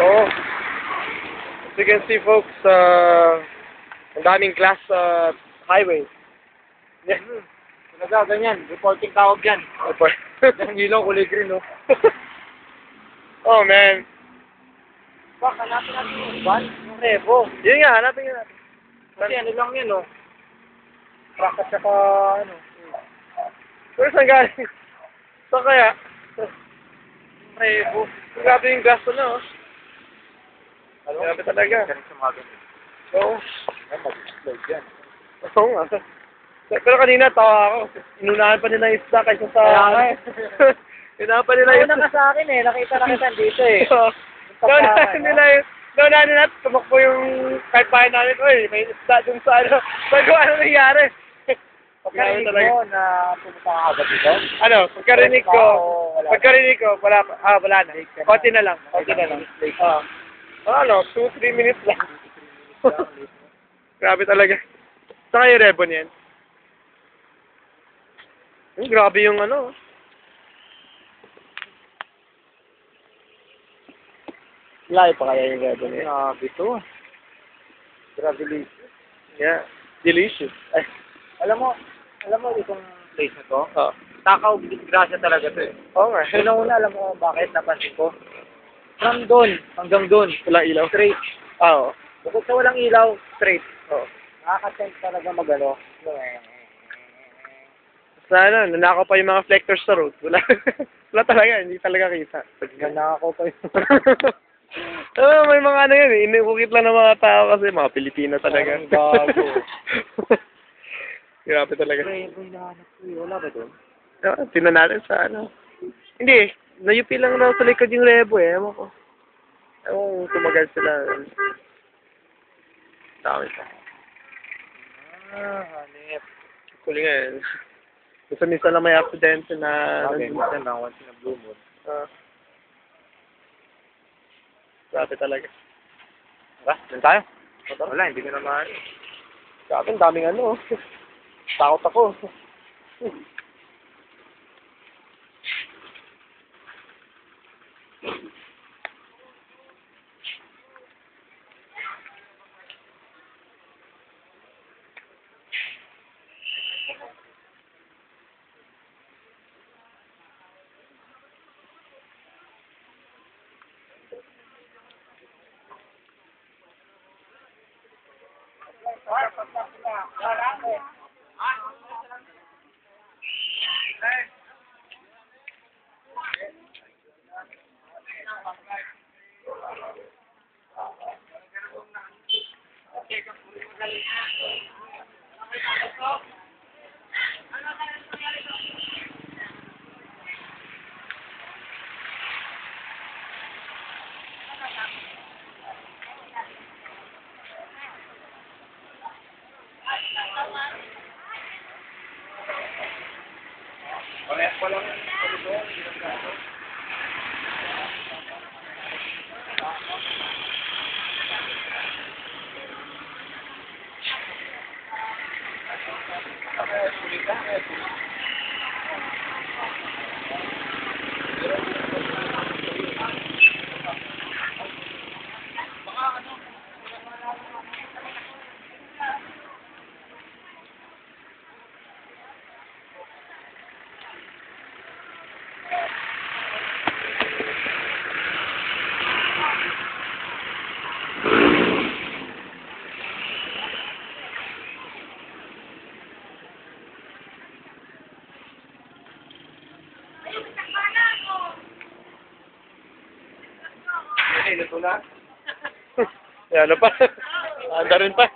Oo. As you can see, folks, ang daming glass sa highway. Yes. Talaga, ganyan. Reporting tawag yan. Ang ilaw, kulay green, no? Oh, man. Bak, hanapin natin yung van, yung Revo. Yun nga, hanapin nga natin. Kasi ano lang yan, no? Truck at saka, ano. Pero saan galing? Saan kaya? Revo. Grabe yung gas ko na, oh. Ano? Grabe talaga. Galing sa mga ganun. Oo. Ay, mag-explode yan. Oo nga. Pero kanina, tawa ako. Inunahan pa nila yung isda kaysa sa... Kaya nga eh. Inunahan pa nila yung... Una ka sa akin eh. Nakita na kita dito eh. Naunahan nila, tumakbo yung kahit namin. Uy, may isda dun sa ano. Bago ano nangyari? Pagkarinig mo na pumunta ka agad dito? Ano, pagkarinig ko, wala na. Konti na lang. Ano, 2-3 minutes lang. Grabe talaga. Saan kayo Rebon yan? Grabe yung ano. Layo pa kaya yung Rebon yan? Grabe ito. Grabe delicious. Yeah, delicious. Ay, Alam mo itong place na to? oh. Takaw, grasya talaga to eh. Oo nga. Una, alam mo bakit napansin ko? From doon hanggang doon. Walang ilaw. Straight. Oo. Bukod sa walang ilaw, straight. Oo. Nakaka-sense talaga magano. Sana, nanakaw pa yung mga reflectors sa road. Wala talaga, hindi talaga kita. Nanakaw pa yun. May mga ano yan eh, inukit lang ng mga tao kasi mga Pilipino talaga. Ang gago. Grabe talaga. Revo hinahanap ko eh. Wala ba doon? Tingnan natin sa ano. Hindi, nayupi lang daw sa likod yung Revo eh, ewan ko. Ewan ko tumagal sila. Dami pa. Hanip. Kuli nga eh. Gusto minsan lang may aksidente na... Okay, minsan lang once in a blue moon. Grabe talaga. Tara, dun tayo. Wala, hindi ko naman. Grabe, ang daming ano. Takot ako. Luto na? Ano pa? Anda rin pa.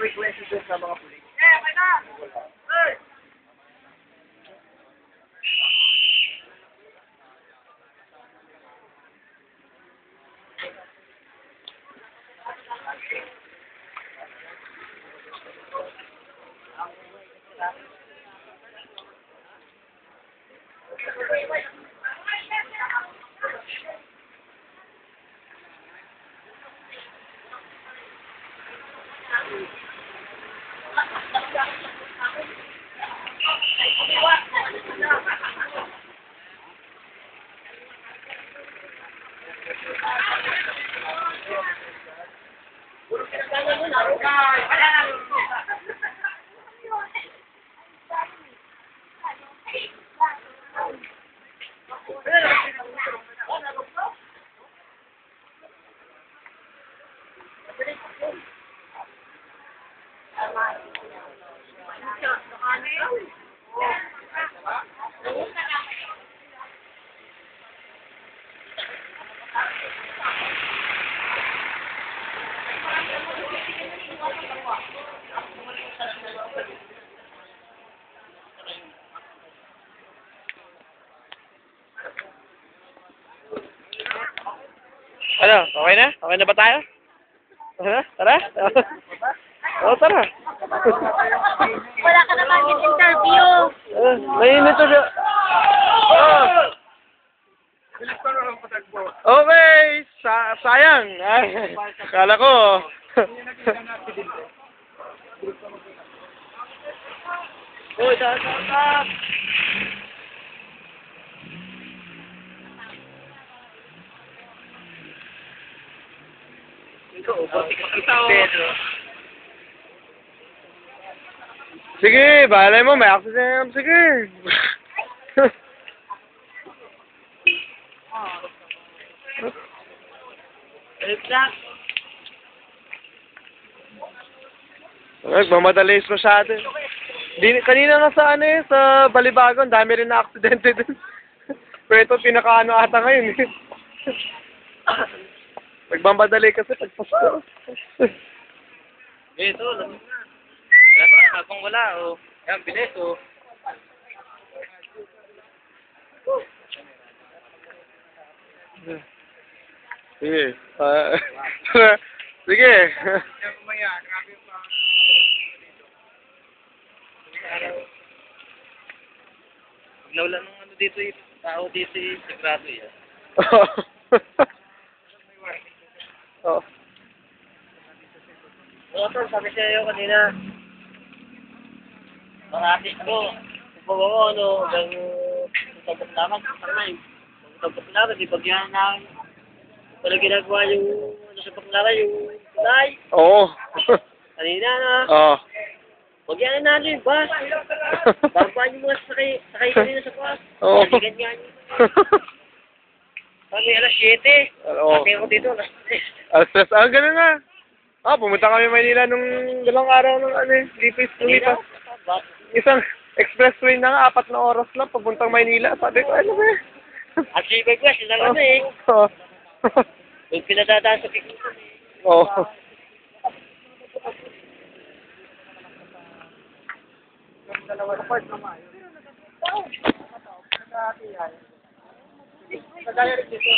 frequency doon sa mga pulis. Ano? Okay na? Okay na ba tayo? Tara? Tara? Oo, tara. Wala ka naman yung interview. Mainit na siya. Okay! Sayang! Ay, kala ko. Uy, tap! Sige, balay mo, may accident. Sige. Nagmamadalis masyado. Kanina nga sa ano sa Balibagon, dami rin na aksidente dun. Pero ito pinakaano ata ngayon eh. Nagmamadali kasi pagpasko. Ito, lamig na. Wala habang wala, oh. Yan, bilis, oh. Sige. Sige. Mamaya, grabe yung pa. Pag nawala ng ano dito, tao dito, sagrado yan. Oh. Oo, tol, sabi sa'yo kanina. Mga atis ko, kung mo, ano, hanggang tabok naman, tabok naman, di bagyan na, wala ginagawa yung, ano sa baklaran, yung kulay. Oo. Kanina na, Oo. bagyan na natin yung bus. Babaan yung mga sakay kanina sa bus. Oo. Balikan nga niyo. Sabi, alas 7. Oo. Sabi ako dito, alas 3. Alas tres. Ah, ganun nga. Pumunta kami Manila nung dalawang araw ng ano eh. Lipis, lumipas. Isang expressway na nga, 4 na oras lang, papuntang Maynila. Sabi ko, ano ba? At si Ibig West, lang ano eh. Oo. Yung pinadadaan sa Kikutan eh. Oo. Dalawa na part naman. Sa dali rin dito.